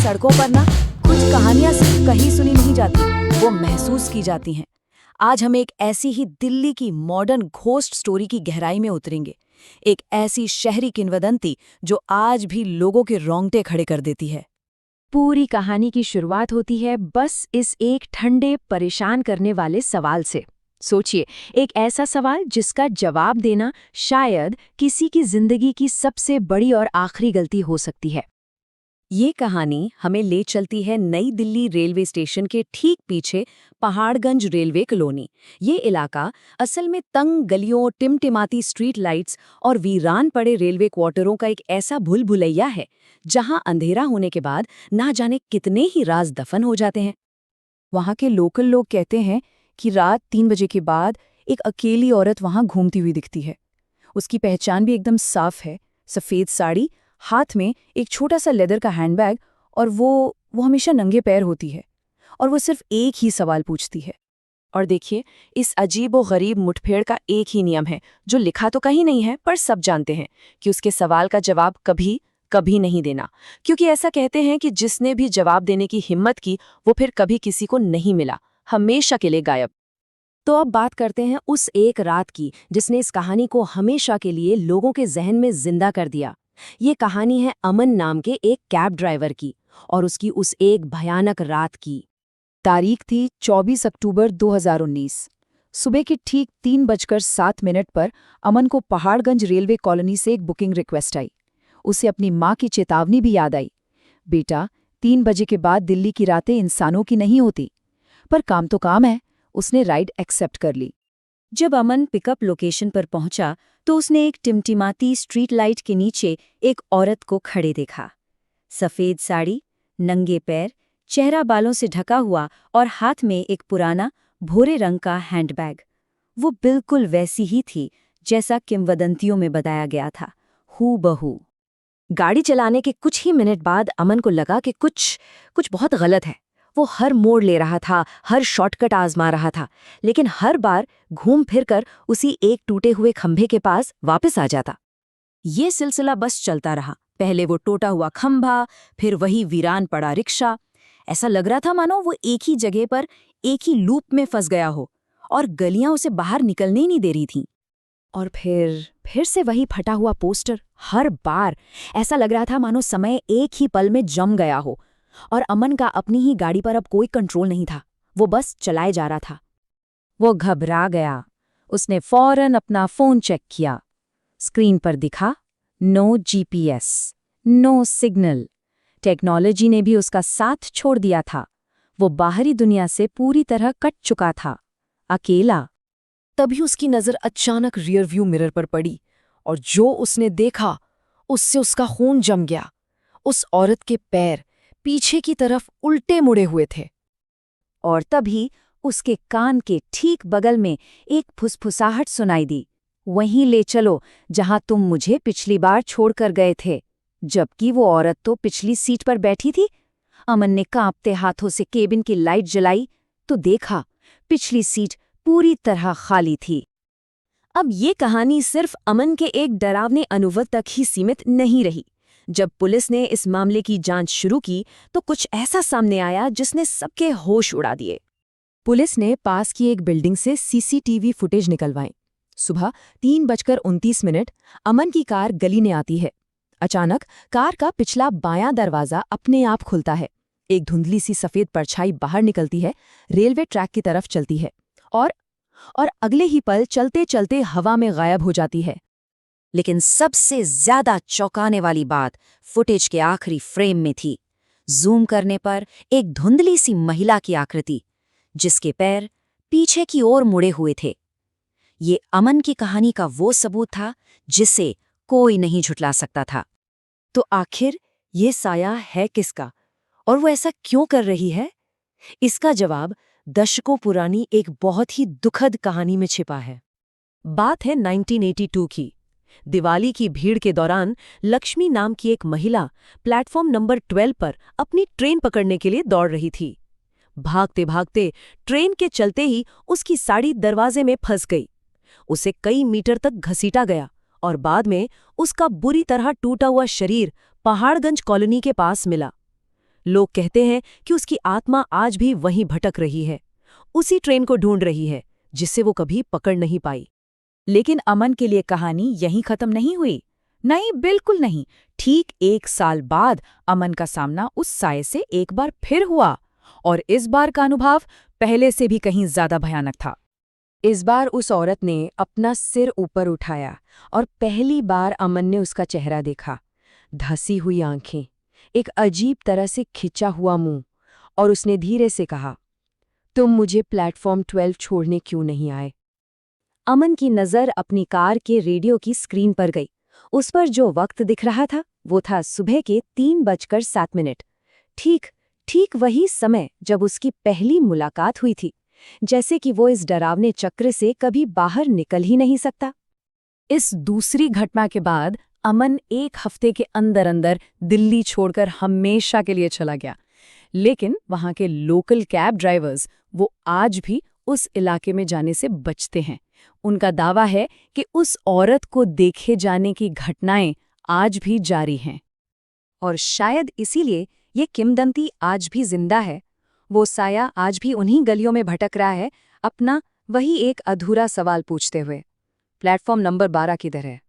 सड़कों पर ना कुछ कहानियां सिर्फ कहीं सुनी नहीं जाती, वो महसूस की जाती हैं। आज हम एक ऐसी ही दिल्ली की मॉडर्न घोस्ट स्टोरी की गहराई में उतरेंगे। एक ऐसी शहरी किंवदंती जो आज भी लोगों के रोंगटे खड़े कर देती है। पूरी कहानी की शुरुआत होती है बस इस एक ठंडे, परेशान करने वाले सवाल से। सोचिए, एक ऐसा सवाल जिसका जवाब देना शायद किसी की जिंदगी की सबसे बड़ी और आखिरी गलती हो सकती है। ये कहानी हमें ले चलती है नई दिल्ली रेलवे स्टेशन के ठीक पीछे पहाड़गंज रेलवे कॉलोनी। ये इलाका असल में तंग गलियों, टिमटिमाती स्ट्रीट लाइट्स और वीरान पड़े रेलवे क्वार्टरों का एक ऐसा भूल-भुलैया है, जहां अंधेरा होने के बाद ना जाने कितने ही राज दफन हो जाते हैं। वहाँ के लोकल लोग कहते हैं कि रात 3 बजे के बाद एक अकेली औरत वहाँ घूमती हुई दिखती है। उसकी पहचान भी एकदम साफ है, सफ़ेद साड़ी, हाथ में एक छोटा सा लेदर का हैंडबैग, और वो हमेशा नंगे पैर होती है और वो सिर्फ एक ही सवाल पूछती है। और देखिए, इस अजीब व गरीब मुठभेड़ का एक ही नियम है, जो लिखा तो कहीं नहीं है पर सब जानते हैं कि उसके सवाल का जवाब कभी कभी नहीं देना, क्योंकि ऐसा कहते हैं कि जिसने भी जवाब देने की हिम्मत की वो फिर कभी किसी को नहीं मिला, हमेशा के लिए गायब। तो अब बात करते हैं उस एक रात की जिसने इस कहानी को हमेशा के लिए लोगों के जहन में जिंदा कर दिया। ये कहानी है अमन नाम के एक कैब ड्राइवर की और उसकी उस एक भयानक रात की। तारीख थी 24 अक्टूबर 2019। सुबह के ठीक 3:07 पर अमन को पहाड़गंज रेलवे कॉलोनी से एक बुकिंग रिक्वेस्ट आई। उसे अपनी माँ की चेतावनी भी याद आई, बेटा 3 बजे के बाद दिल्ली की रातें इंसानों की नहीं होती। पर काम तो काम है, उसने राइड एक्सेप्ट कर ली। जब अमन पिकअप लोकेशन पर पहुंचा तो उसने एक टिमटिमाती स्ट्रीट लाइट के नीचे एक औरत को खड़े देखा। सफ़ेद साड़ी, नंगे पैर, चेहरा बालों से ढका हुआ और हाथ में एक पुराना भूरे रंग का हैंडबैग। वो बिल्कुल वैसी ही थी जैसा किंवदंतियों में बताया गया था, हूबहू। गाड़ी चलाने के कुछ ही मिनट बाद अमन को लगा कि कुछ बहुत गलत है। वो हर मोड़ ले रहा था, हर शॉर्टकट आजमा रहा था, लेकिन हर बार घूम फिर कर उसी एक टूटे हुए खंभे के पास वापस आ जाता। ये सिलसिला बस चलता रहा। पहले वो टूटा हुआ खंभा, फिर वही वीरान पड़ा रिक्शा। ऐसा लग रहा था मानो वो एक ही जगह पर एक ही लूप में फंस गया हो और गलियां उसे बाहर निकलने ही नहीं दे रही थीं। और फिर से वही फटा हुआ पोस्टर। हर बार ऐसा लग रहा था मानो समय एक ही पल में जम गया हो और अमन का अपनी ही गाड़ी पर अब कोई कंट्रोल नहीं था। वो बस चलाए जा रहा था। वो घबरा गया। उसने फौरन अपना फोन चेक किया। स्क्रीन पर दिखा, no GPS, no signal. Technology ने भी उसका साथ छोड़ दिया था। वो बाहरी दुनिया से पूरी तरह कट चुका था, अकेला। तभी उसकी नज़र अचानक रियर व्यू मिरर पर पड़ी और जो उसने देखा उससे उसका खून जम गया। उस औरत के पैर पीछे की तरफ उल्टे मुड़े हुए थे और तभी उसके कान के ठीक बगल में एक फुसफुसाहट सुनाई दी, वहीं ले चलो जहां तुम मुझे पिछली बार छोड़कर गए थे। जबकि वो औरत तो पिछली सीट पर बैठी थी। अमन ने कांपते हाथों से केबिन की लाइट जलाई तो देखा पिछली सीट पूरी तरह खाली थी। अब ये कहानी सिर्फ अमन के एक डरावने अनुभव तक ही सीमित नहीं रही। जब पुलिस ने इस मामले की जांच शुरू की तो कुछ ऐसा सामने आया जिसने सबके होश उड़ा दिए। पुलिस ने पास की एक बिल्डिंग से सीसीटीवी फुटेज निकलवाई। सुबह 3:29 अमन की कार गली में आती है। अचानक कार का पिछला बायां दरवाजा अपने आप खुलता है। एक धुंधली सी सफेद परछाई बाहर निकलती है, रेलवे ट्रैक की तरफ चलती है और अगले ही पल चलते चलते हवा में गायब हो जाती है। लेकिन सबसे ज्यादा चौंकाने वाली बात फुटेज के आखिरी फ्रेम में थी। जूम करने पर एक धुंधली सी महिला की आकृति, जिसके पैर पीछे की ओर मुड़े हुए थे। ये अमन की कहानी का वो सबूत था जिसे कोई नहीं झुठला सकता था। तो आखिर ये साया है किसका और वो ऐसा क्यों कर रही है? इसका जवाब दशकों पुरानी एक बहुत ही दुखद कहानी में छिपा है। बात है 1982 की। दिवाली की भीड़ के दौरान लक्ष्मी नाम की एक महिला प्लेटफॉर्म नंबर 12 पर अपनी ट्रेन पकड़ने के लिए दौड़ रही थी। भागते भागते ट्रेन के चलते ही उसकी साड़ी दरवाजे में फंस गई। उसे कई मीटर तक घसीटा गया और बाद में उसका बुरी तरह टूटा हुआ शरीर पहाड़गंज कॉलोनी के पास मिला। लोग कहते हैं कि उसकी आत्मा आज भी वहीं भटक रही है, उसी ट्रेन को ढूंढ रही है जिसे वो कभी पकड़ नहीं पाई। लेकिन अमन के लिए कहानी यहीं खत्म नहीं हुई। नहीं, बिल्कुल नहीं। ठीक 1 साल बाद अमन का सामना उस साये से एक बार फिर हुआ, और इस बार का अनुभव पहले से भी कहीं ज्यादा भयानक था। इस बार उस औरत ने अपना सिर ऊपर उठाया और पहली बार अमन ने उसका चेहरा देखा। धसी हुई आंखें, एक अजीब तरह से खिंचा हुआ मुंह, और उसने धीरे से कहा, तुम मुझे प्लेटफॉर्म 12 छोड़ने क्यों नहीं आए? अमन की नज़र अपनी कार के रेडियो की स्क्रीन पर गई। उस पर जो वक्त दिख रहा था वो था सुबह के 3:07। ठीक वही समय जब उसकी पहली मुलाकात हुई थी, जैसे कि वो इस डरावने चक्र से कभी बाहर निकल ही नहीं सकता। इस दूसरी घटना के बाद अमन 1 हफ्ते के अंदर अंदर दिल्ली छोड़कर हमेशा के लिए चला गया। लेकिन वहां के लोकल कैब ड्राइवर्स वो आज भी उस इलाके में जाने से बचते हैं। उनका दावा है कि उस औरत को देखे जाने की घटनाएं आज भी जारी हैं। और शायद इसीलिए ये किंवदंती आज भी जिंदा है। वो साया आज भी उन्हीं गलियों में भटक रहा है, अपना वही एक अधूरा सवाल पूछते हुए, प्लेटफॉर्म नंबर 12 किधर है?